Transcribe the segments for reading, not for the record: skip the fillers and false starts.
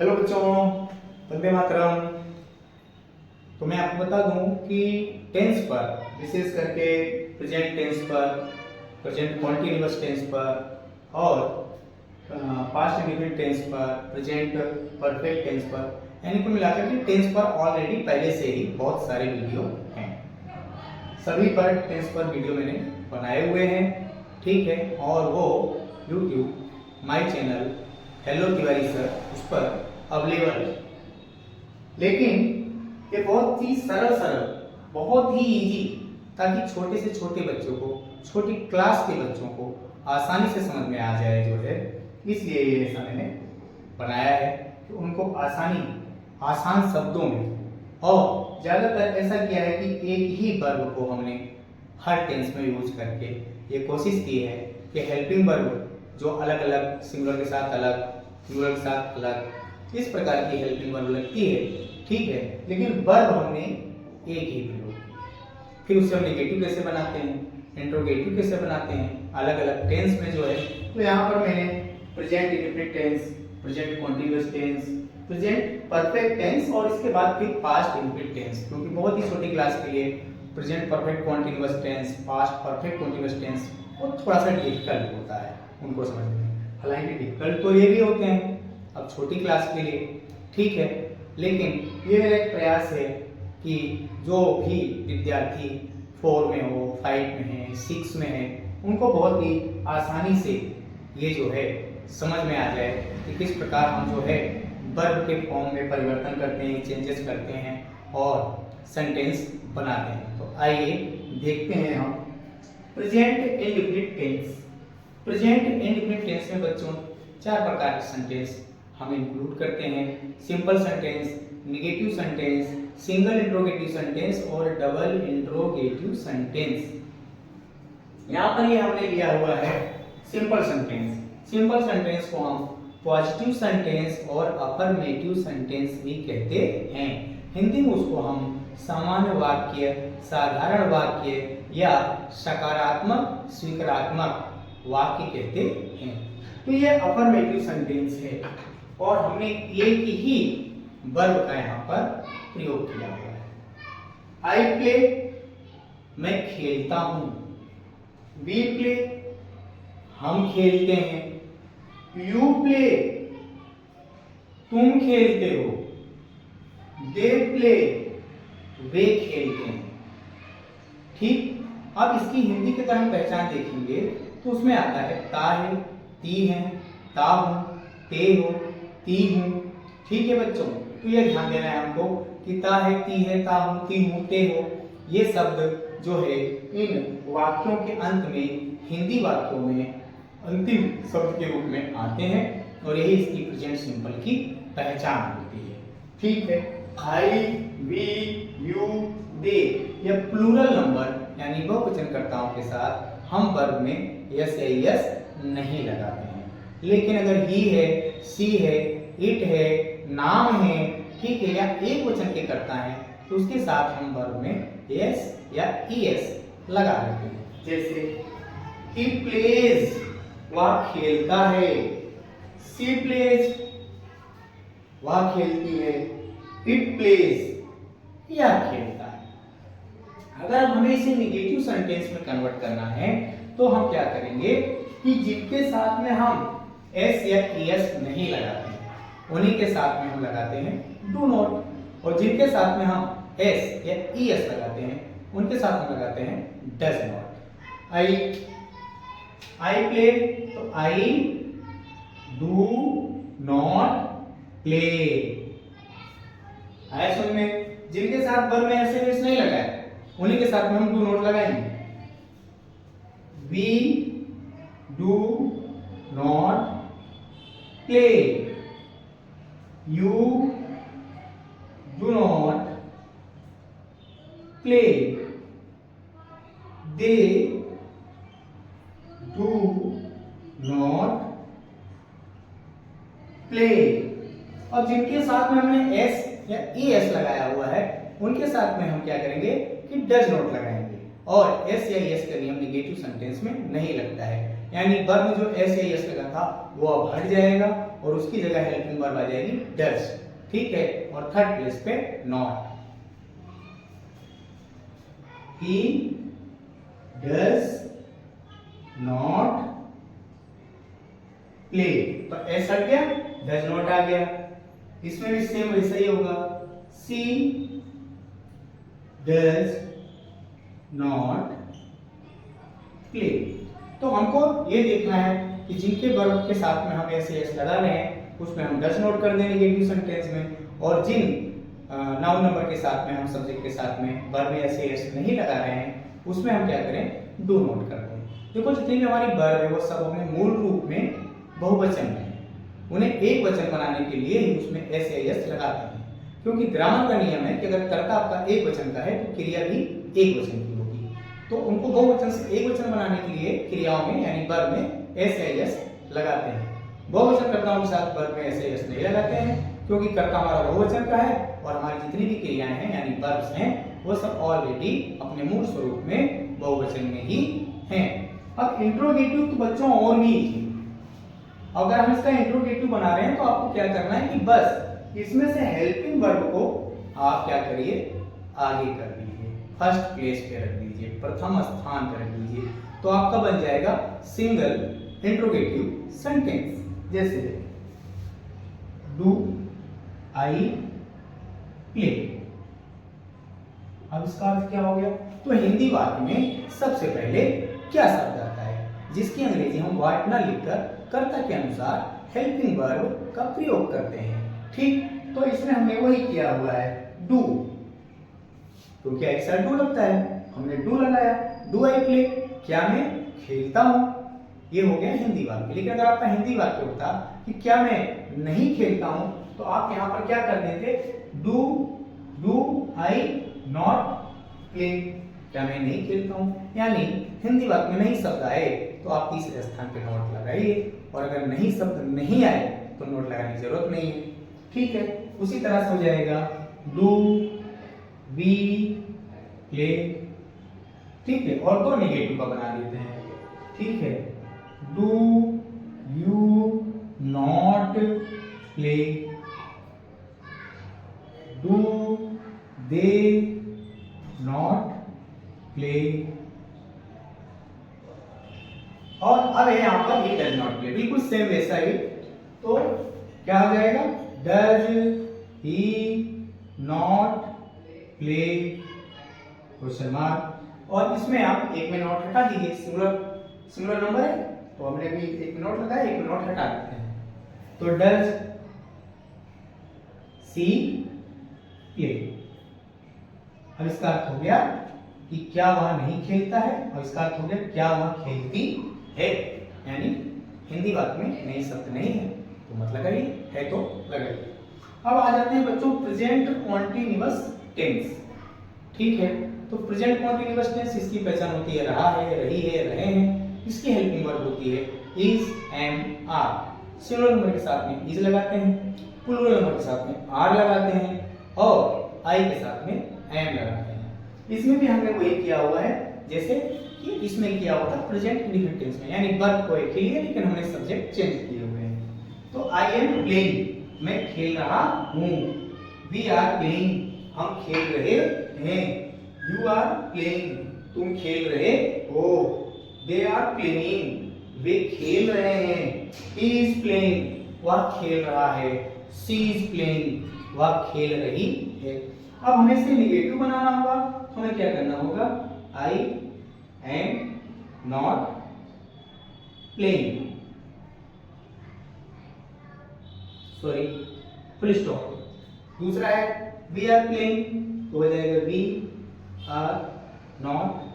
Hello बच्चों, वंदे मातरम। तो मैं आपको बता दूं कि टेंस पर, विशेष करके प्रेजेंट टेंस पर, प्रेजेंट कॉन्टिन्यूअस टेंस पर और पास्ट इंडिफिनिट टेंस पर, प्रेजेंट परफेक्ट टेंस पर, यानी कुल मिलाकर के टेंस पर ऑलरेडी पहले से ही बहुत सारे वीडियो हैं। सभी पर टेंस पर वीडियो मैंने बनाए हुए हैं, ठीक है। और वो YouTube my channel hello Tiwari sir उस पर अवेलेबल है। लेकिन ये बहुत ही सरल, बहुत ही इजी, ताकि छोटे से छोटे बच्चों को, छोटी क्लास के बच्चों को आसानी से समझ में आ जाए जो है, इसलिए ये ऐसा मैंने बनाया है कि उनको आसान शब्दों में, और ज़्यादातर ऐसा किया है कि एक ही वर्ब को हमने हर टेंस में यूज करके ये कोशिश की है कि हेल्पिंग वर्ब जो अलग अलग, सिंगुलर के साथ अलग, प्लूरल के साथ अलग, इस प्रकार की हेल्पिंग वर्ब लगती है, ठीक है। लेकिन वर्ब हमने एक ही प्रयोग किया। फिर उससे हम नेगेटिव कैसे बनाते हैं, इंट्रोगेटिव कैसे बनाते हैं, अलग अलग टेंस में जो है। तो यहाँ पर मैंने present indefinite tense, present continuous tense, present perfect tense और इसके बाद फिर पास्ट इंडेफिनिट टेंस, क्योंकि बहुत ही छोटी क्लास के लिए present perfect continuous tense, past perfect continuous tense वो थोड़ा सा डिफिकल्ट होता है उनको समझने में। हालांकि डिफिकल्ट तो ये भी होते हैं अब छोटी क्लास के लिए, ठीक है। लेकिन ये मेरा एक प्रयास है कि जो भी विद्यार्थी 4 में हो, 5 में है, 6 में है, उनको बहुत ही आसानी से ये जो है समझ में आ जाए कि किस प्रकार हम जो है वर्ब के फॉर्म में परिवर्तन करते हैं, चेंजेस करते हैं और सेंटेंस बनाते हैं। तो आइए देखते हैं हम present indefinite tense. Present indefinite tense में बच्चों 4 प्रकार के सेंटेंस हम इंक्लूड करते हैं। Simple sentence, negative sentence, single interrogative sentence और डबल इंट्रोगेटिव सेंटेंस। यहाँ पर ये हमने लिया हुआ है सिंपल सेंटेंस। सिंपल सेंटेंस को हम पॉजिटिव सेंटेंस और अफर्मेटिव सेंटेंस भी कहते हैं। हिंदी में उसको हम सामान्य वाक्य, साधारण वाक्य या सकारात्मक स्वीकारात्मक वाक्य कहते हैं। तो ये अफर्मेटिव सेंटेंस है और हमने एक ही वर्ब का यहाँ पर प्रयोग किया हुआ है। आई प्ले, मैं खेलता हूं। वी प्ले, हम खेलते हैं। यू प्ले, तुम खेलते हो। दे प्ले, वे खेलते हैं। ठीक। अब इसकी हिंदी की अगर हम पहचान देखेंगे तो उसमें आता है ता है, ती है, ता हूं, ते हो, ती हूं। ठीक है बच्चों, तो ये ध्यान देना है हमको कि ता है, ती है, ता हूं, ती हूं, ते हो, ये शब्द जो है इन वाक्यों के अंत में, हिंदी वाक्यों में अंतिम शब्द के रूप में आते हैं और यही इसकी प्रेजेंट सिंपल की पहचान होती है। ठीक है। आई, वी, यू, दे, यह प्लूरल नंबर यानी बहुवचनकर्ताओं के साथ हम वर्ब में यस या यस नहीं लगाते हैं। लेकिन अगर ही है, सी है, इट है, नाम है, ठीक है, या एक वचन के कर्ता है, तो उसके साथ हम वर्ब में एस या ईएस लगा देते हैं। जैसे ही प्लेज, वह खेलता है। सी प्लेज, वह खेलती है। इट प्लेज, यह खेलता है। अगर हमें इसे नेगेटिव सेंटेंस में कन्वर्ट करना है तो हम क्या करेंगे कि जिनके साथ में हम एस या ईएस नहीं लगाते हैं उन्हीं के साथ में हम लगाते हैं डू नॉट, और जिनके साथ में हम एस या ईएस लगाते हैं उनके साथ में लगाते हैं डज नॉट। आई प्ले, तो आई डू नॉट प्ले। आया समझ में? जिनके साथ वर्ब में एस या ईएस नहीं लगाए उन्हीं के साथ में हम डू नॉट लगाएंगे। We do not play. You do not play. They do not play. अब जिनके साथ में हमने एस या ई एस लगाया हुआ है उनके साथ में हम क्या करेंगे कि डज नॉट लगाएंगे। और एस या एस का नियम नेगेटिव सेंटेंस में नहीं लगता है। यानी वर्ब जो एस या यस लगा था वो अब हट जाएगा और उसकी जगह हेल्पिंग वर्ब आ जाएगी डज। ठीक है, और थर्ड प्लेस पे not, he does not play, तो एस हट गया, डज नॉट आ गया। इसमें भी सेम वैसा ही होगा, सी डज नॉट प्ले। तो हमको ये देखना है कि जिनके वर्ब के साथ में हम एस एस लगा रहे हैं उसमें हम डज नोट कर देंगे नेगेटिव सेंटेंस में, और जिन नाउन नंबर के साथ में हम सब्जेक्ट के साथ में वर्ब में एस एस नहीं लगा रहे हैं उसमें हम क्या करें, डू नोट कर दें। देखो जितनी भी हमारी वर्ब है वो सब अपने मूल रूप में बहुवचन में है, उन्हें एक वचन बनाने के लिए ही उसमें एस एस लगाते हैं, क्योंकि ग्रामर का नियम है कि अगर कर्ता आपका एक वचन का है तो क्रिया भी एक वचन की होगी। तो उनको बहुवचन से एक वचन बनाने के लिए क्रियाओं में यानी वर्ब में एस एस लगाते हैं। बहुवचन कर्ताओं के साथ वर्ब में एस एस नहीं लगाते हैं, क्योंकि कर्ता हमारा बहुवचन का है और हमारी जितनी भी क्रियाएं हैं यानी वर्ब्स हैं वो सब ऑलरेडी अपने मूल स्वरूप में बहुवचन में ही हैं। अब इंट्रोगेटिव तो बच्चों और भी इजी, अगर हम इसका इंट्रोगेटिव बना रहे हैं तो आपको क्या करना है कि बस इसमें से हेल्पिंग वर्ब को आप क्या करिए, आगे कर दीजिए, फर्स्ट प्लेस पे रख दीजिए, प्रथम स्थान पर रख दीजिए, तो आपका बन जाएगा सिंगल इंट्रोगेटिव सेंटेंस। जैसे डू आई प्ले, अब इसका अर्थ क्या हो गया, तो हिंदी वाक्य में सबसे पहले क्या शब्द आता है जिसकी अंग्रेजी हम व्हाट ना लिखकर कर्ता के अनुसार हेल्पिंग वर्ब का प्रयोग करते हैं। ठीक, तो इसमें हमने वही किया हुआ है, डू, तो क्या एक साथ डू लगता है, हमने डू लगाया, डू आई प्ले, क्या मैं खेलता हूं, ये हो गया हिंदी वाक्य। लेकिन अगर आपका हिंदी वाक्य होता कि क्या मैं नहीं खेलता हूं, तो आप यहां पर क्या कर देते, डू आई नॉट प्ले, क्या मैं नहीं खेलता हूं। यानी हिंदी वाक्य में नहीं शब्द आए तो आप तीसरे स्थान पे नोट लगाइए, और अगर नहीं शब्द नहीं आए तो नोट लगाने की जरूरत नहीं है। ठीक है, उसी तरह से हो जाएगा डू वी प्ले। ठीक है, और दो नेगेटिव का बना देते हैं। ठीक है, do you not play, do they not play, और अब है यहाँ पर ही डज नॉट प्ले, बिल्कुल सेम वैसा ही। तो क्या हो जाएगा, does he not play question mark, और इसमें आप एक में नॉट हटा दीजिए, सिंगुलर नंबर है तो हमने भी एक में नॉट लगाया, एक में नॉट हटा देते हैं, तो डज सी प्ले। अब इसका अर्थ हो गया कि क्या वह नहीं खेलता है, और इसका अर्थ हो गया क्या वह खेलती है, यानी हिंदी वाक्य में नई शब्द नहीं है तो मत लगाइए, है तो लगाइए। अब आ जाते हैं बच्चों प्रेजेंट कॉन्टिन्यूअस टेंस। ठीक है, तो प्रेजेंट कॉन्टिन्यूअस टेंस इसकी पहचान होती है रहा है, रही है, रहे हैं। इसकी हेल्पिंग वर्ब होती है is, am, are. Singular number के साथ में इज लगाते हैं, प्लूरल नंबर के साथ में आर लगाते हैं, और आई के साथ में एम लगाते हैं। इसमें भी हमने वही किया हुआ है जैसे कि इसमें किया हुआ था प्रेजेंट इंडिफिनिट टेंस में, यानी वर्ब को एक ही है लेकिन हमने सब्जेक्ट चेंज किए हुए हैं। तो आई एम प्लेइंग, मैं खेल रहा हूं, वी आर प्लेइंग, हम खेल रहे हैं, यू आर प्लेइंग, तुम खेल रहे हो, दे आर प्लेइंग, वे खेल रहे हैं, ही इज प्लेइंग, वह खेल रहा है, सी इज प्लेइंग, वह खेल रही है। अब हमें इसे नेगेटिव बनाना होगा, तो हमें क्या करना होगा, I am not playing, sorry full stop. दूसरा है वी आर प्लेइंग, तो हो जाएगा वी आर नॉट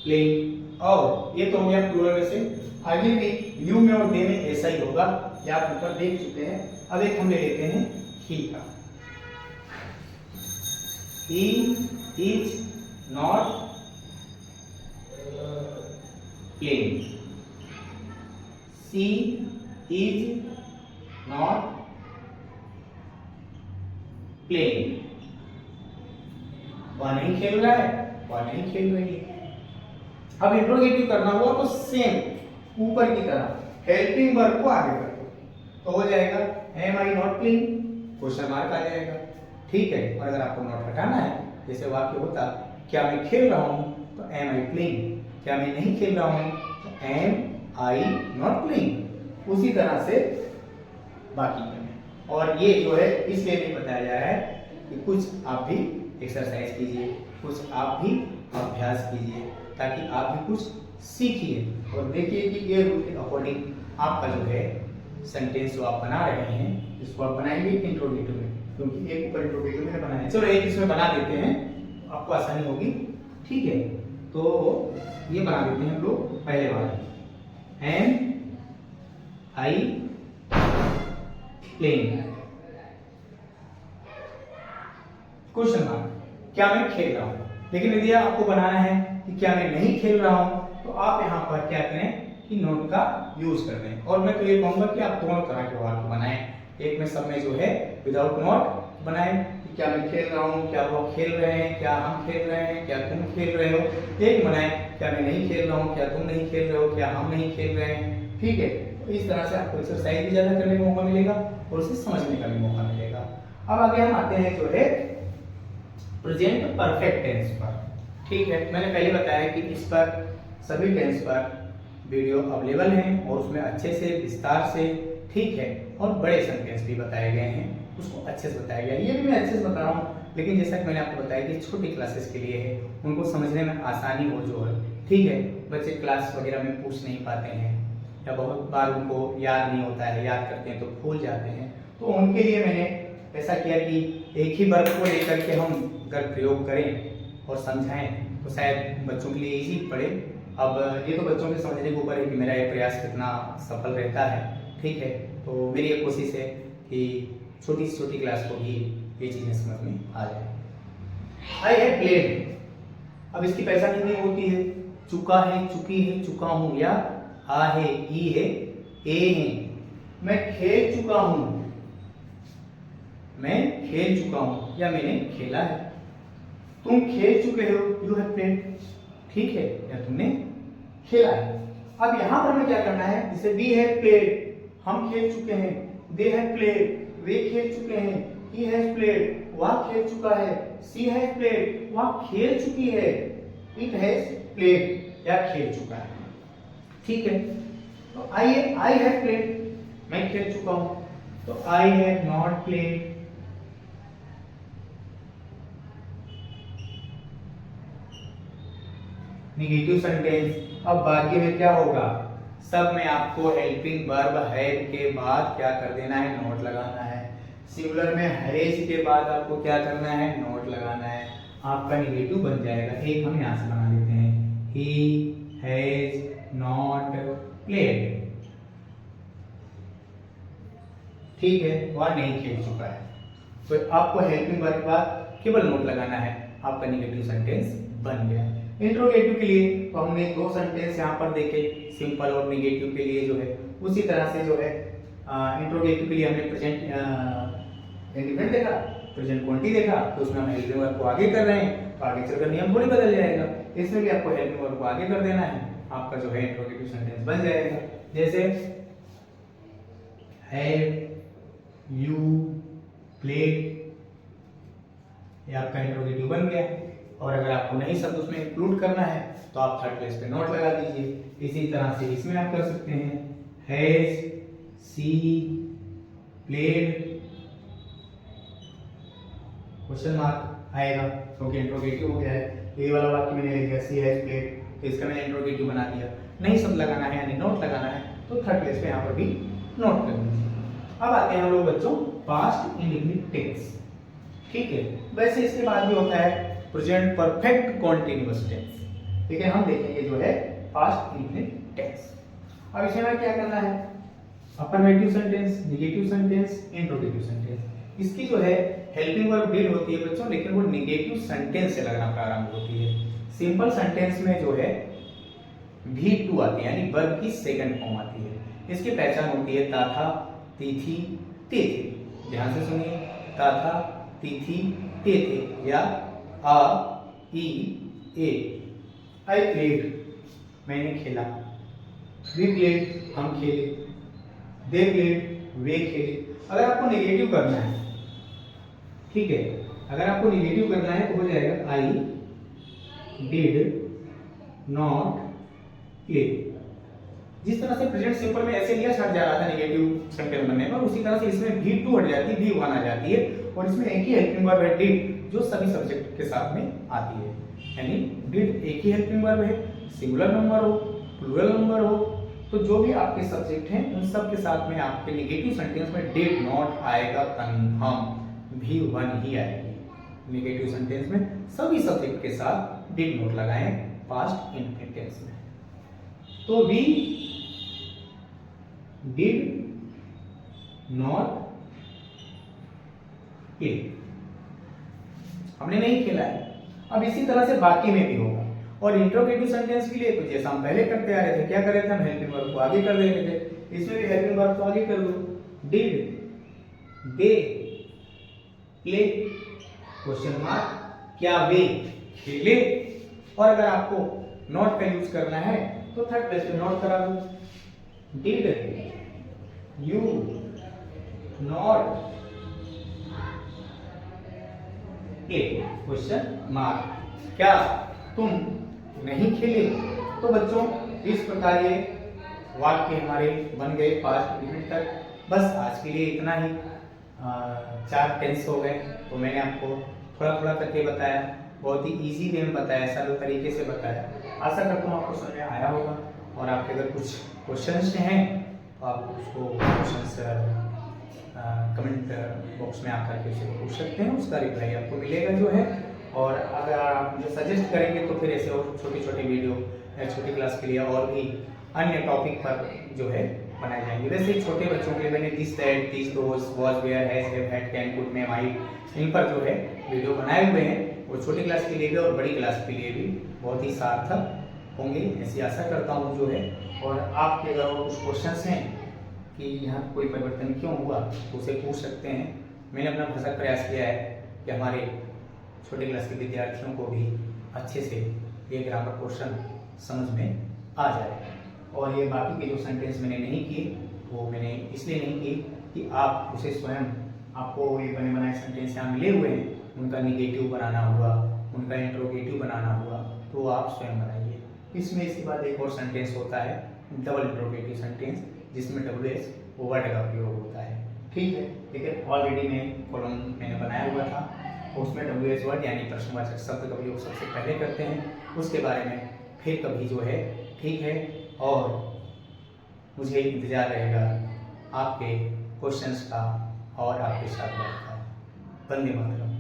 प्लेइंग। और ये तो हो गया प्लूरल में से, आगे भी यू में और दे में ऐसा ही होगा, ये आप ऊपर देख चुके हैं। अब एक हम ले लेते हैं ही का, he is not playing, she is not playing, वह नहीं खेल रहा है, वह नहीं खेल रही है। अब इंट्रोगेटिव करना हुआ तो सेम ऊपर की तरह हेल्पिंग वर्ब को आगे कर दो तो हो जाएगा am I not playing, question mark आ जाएगा। ठीक है, और अगर आपको नॉट हटाना है, जैसे वाक्य होता क्या मैं खेल रहा हूं तो एम आई प्लेइंग, क्या मैं नहीं खेल रहा हूं तो एम आई नॉट प्लेइंग। उसी तरह से बाकी में। और ये जो है इसलिए नहीं बताया जा रहा है कि कुछ आप भी एक्सरसाइज कीजिए, कुछ आप भी अभ्यास कीजिए, ताकि आप भी कुछ सीखिए और देखिए कि ये रूल के अकॉर्डिंग आपका जो है सेंटेंस जो आप बना रहे हैं इसको आप बनाएंगे इंट्रोगेटिव में, क्योंकि एक ऊपर इंट्रोगेटिव में बनाया है। चलो एक इसमें बना देते हैं, आपको आसानी होगी। ठीक है, तो ये बना देते हैं हम लोग पहले वाला am I playing question mark, क्या मैं खेल रहा हूं। लेकिन यदि आपको बनाना है कि क्या मैं नहीं खेल रहा हूं तो आप यहां पर क्या करें कि नोट का यूज कर दें। और मैं तो ये कहूंगा कि आप दोनों तरह के वाक्य बनाएं, एक में सब में जो है विदाउट नोट बनाएं कि क्या मैं खेल रहा हूं, क्या वो खेल रहे हैं, क्या हम खेल रहे हैं, क्या तुम खेल रहे हो। एक बनाएं क्या मैं नहीं खेल रहा हूं, क्या तुम नहीं खेल रहे हो, क्या हम नहीं खेल रहे हैं। ठीक है, तो इस तरह से आपको एक्सरसाइज भी ज्यादा करने का मौका मिलेगा और उसे समझने का भी मौका मिलेगा। अब आगे हम आते हैं जो है प्रेजेंट परफेक्ट टेंस पर। ठीक है, मैंने पहले बताया कि इस पर सभी टेंस पर वीडियो अवेलेबल हैं और उसमें अच्छे से विस्तार से, ठीक है, और बड़े सेंटेंस भी बताए गए हैं, उसको अच्छे से बताया गया है। ये भी मैं अच्छे से बता रहा हूँ, लेकिन जैसा कि मैंने आपको बताया कि छोटी क्लासेस के लिए है, उनको समझने में आसानी हो जो है। ठीक है, बच्चे क्लास वगैरह में पूछ नहीं पाते हैं या बहुत बार उनको याद नहीं होता है, याद करते हैं तो भूल जाते हैं, तो उनके लिए मैंने ऐसा किया कि एक ही वर्ब को लेकर के हम अगर प्रयोग करें और समझाएं तो शायद बच्चों के लिए इजी पड़े। अब ये तो बच्चों के समझने के ऊपर है कि मेरा ये प्रयास कितना सफल रहता है। ठीक है, तो मेरी ये कोशिश है कि छोटी से छोटी क्लास को भी ये चीजें समझ में आ जाए। आई हैव प्लेड, अब इसकी पहचान नहीं होती है, चुका है, चुकी है, चुका हूं, या आ है, ई है, ए है। मैं खेल चुका हूं, मैं खेल चुका हूं, या मैंने खेला है। तुम खेल चुके हो, यू हैव प्लेड, ठीक है, या तुमने खेला है। अब यहां पर हमें क्या करना है, जैसे वी हैव प्लेड, हम खेल चुके हैं, दे हैव प्लेड, वे खेल चुके हैं, ही हैज प्लेड, वह खेल चुका है, सी हैज प्लेड, वह खेल चुकी है, इट हैज प्लेड, या खेल चुका है। ठीक है, तो आई हैव प्लेड, मैं खेल चुका हूं, तो I have not played. Negative sentence, अब बाकी में क्या होगा, सब में आपको हेल्पिंग वर्ब हैव के बाद क्या कर देना है, नोट लगाना है। सिंगुलर में हैज के बाद आपको क्या करना है, नोट लगाना है। आपका नेगेटिव बन जाएगा। एक हम यहां से बना लेते हैं, ही हैज नॉट प्लेड, ठीक है, वह नहीं खेल चुका है। तो आपको हेल्पिंग वर्ब के बाद केवल नोट लगाना है, आपका नेगेटिव सेंटेंस बन गया। इंट्रोगेटिव के लिए तो हमने दो सेंटेंस यहाँ पर देखे, सिंपल और नेगेटिव के लिए जो है उसी तरह से जो है इंट्रोगेटिव के लिए हमने प्रेजेंट इंडिफिनिट देखा, प्रेजेंट क्वांटिटी देखा, तो उसमें हम हेल्पिंग वर्ब को आगे कर रहे हैं, तो आगे चलकर नियम थोड़ी बदल जाएगा। इसमें भी आपको हेल्पिंग वर्ब को आगे कर देना है, आपका जो है इंट्रोगेटिव सेंटेंस बन जाएगा। जैसे हैव यू प्लेड, ये आपका इंट्रोगेटिव बन गया। और अगर आपको नहीं शब्द उसमें इंक्लूड करना है तो आप थर्ड प्लेस पे नोट लगा दीजिए। इसी तरह से इसमें आप कर सकते हैं, has she played, question mark आएगा क्योंकि इंट्रोगेटिव हो गया है। ये वाला वाक्य मैंने लिख दिया, सी हैज प्लेड, तो इसका मैंने इंट्रोगेटिव बना दिया। नहीं शब्द लगाना है यानी नोट लगाना है तो थर्ड प्लेस पे यहाँ पर भी नोट कर दीजिए। अब आते हैं हम लोग बच्चों पास्ट इंडेफिनिट टेंस। ठीक है, वैसे इसके बाद भी होता है प्रेजेंट परफेक्ट कॉन्टिन्यूअस टेंस, लेकिन हम देखेंगे जो है पास्ट इंडेफिनिट टेंस। अब इसमें हमें क्या करना है, affirmative sentence, negative sentence, interrogative sentence. इसकी जो है हेल्पिंग वर्ब डीड होती है बच्चों, लेकिन वो नेगेटिव सेंटेंस से लगना प्रारंभ होती है। सिंपल सेंटेंस में जो है V2 आती है, यानी वर्ब की सेकंड फॉर्म आती है। इसकी पहचान होती है ताथा, तिथि, तेथे। ध्यान से सुनिए, ताथा, तिथि, तेथे, या आ, ई, ए, आई प्लेड, मैंने खेला, वी प्लेड, हम खेले, दे प्लेड, वे खेले। अगर आपको नेगेटिव करना है, ठीक है, अगर आपको नेगेटिव करना है तो हो जाएगा आई डिड नॉट प्ले। जिस तरह से प्रेजेंट सिंपल में ऐसे लिया हट जा रहा था नेगेटिव सेंटेंस बनने पर, उसी तरह से इसमें भी टू हट जाती है, भी वन आ जाती है, और इसमें एक ही हेल्पिंग वर्ब है डिड, जो सभी सब्जेक्ट के साथ में आती है। यानी डिड एक ही हेल्पिंग वर्ब है, सिंगुलर नंबर हो, प्लूरल नंबर हो, तो जो भी आपके सब्जेक्ट हैं उन सब के साथ में आपके नेगेटिव सेंटेंस में डिड नॉट आएगा कंफर्म, भी वन ही आएगी। नेगेटिव सेंटेंस में सभी सब्जेक्ट के साथ डिड नॉट लगाएं पास्ट इंडेफिनिट टेंस में। तो वी डिड नॉट प्ले, हमने नहीं खेला है। अब इसी तरह से बाकी में भी होगा। और इंट्रोगेटिव सेंटेंस के लिए तो जैसा हम पहले करते आ रहे थे, क्या कर रहे थे, हम हेल्पिंग वर्ब को आगे कर देते थे। इसमें भी हेल्पिंग वर्ब को आगे कर दो, did they play question mark, क्या वे खेले। और अगर आपको नॉट का यूज करना है तो थर्ड प्लेस पे नॉट करा दो, did you not play question mark, क्या तुम नहीं खेले। तो बच्चों इस प्रकार ये वाक्य हमारे बन गए पास्ट इंडेफिनिट तक। बस आज के लिए इतना ही। 4 टेंस हो गए, तो मैंने आपको थोड़ा थोड़ा करके बताया, बहुत ही इजी वे में बताया, सरल तरीके से बताया। आशा करता हूँ आपको समझ में आया होगा। और आपके अगर कुछ क्वेश्चंस हैं तो आप उसको क्वेश्चंस कमेंट बॉक्स में आकर के उसे पूछ सकते हैं, उसका रिप्लाई आपको मिलेगा जो है। और अगर आप मुझे सजेस्ट करेंगे तो फिर ऐसे और छोटी छोटी वीडियो छोटी क्लास के लिए और भी अन्य टॉपिक पर जो है बनाए जाएंगे। वैसे छोटे बच्चों के लिए मैंने this that this those was where has have had can could may might, इन पर जो है वीडियो बनाए हुए हैं। वो छोटी क्लास के लिए भी और बड़ी क्लास के लिए भी बहुत ही सार्थक होंगे, ऐसी आशा करता हूँ जो है। और आपके अगर कुछ क्वेश्चंस हैं कि यहाँ कोई परिवर्तन क्यों हुआ तो उसे पूछ सकते हैं। मैंने अपना भरसक प्रयास किया है कि हमारे छोटे क्लास के विद्यार्थियों को भी अच्छे से ये ग्रामर पोर्शन समझ में आ जाए। और ये बाकी के जो सेंटेंस मैंने नहीं किए वो मैंने इसलिए नहीं किए कि आप उसे स्वयं, आपको ये बने बनाए सेंटेंस यहाँ मिले हुए हैं, उनका निगेटिव बनाना हुआ, उनका इंट्रोगेटिव बनाना हुआ, तो आप स्वयं बनाइए। इसमें इसके बाद एक और सेंटेंस होता है डबल इंट्रोगेटिव सेंटेंस, जिसमें WH वर्ड का प्रयोग होता है। ठीक है, लेकिन ऑलरेडी मैं कॉलम मैंने बनाया हुआ था, उसमें WH वर्ड यानी प्रश्नवाचक शब्द का प्रयोग सबसे पहले करते हैं, उसके बारे में फिर कभी जो है। ठीक है, और मुझे इंतजार रहेगा आपके क्वेश्चंस का और आपके साथ बात का। वंदे मातरम।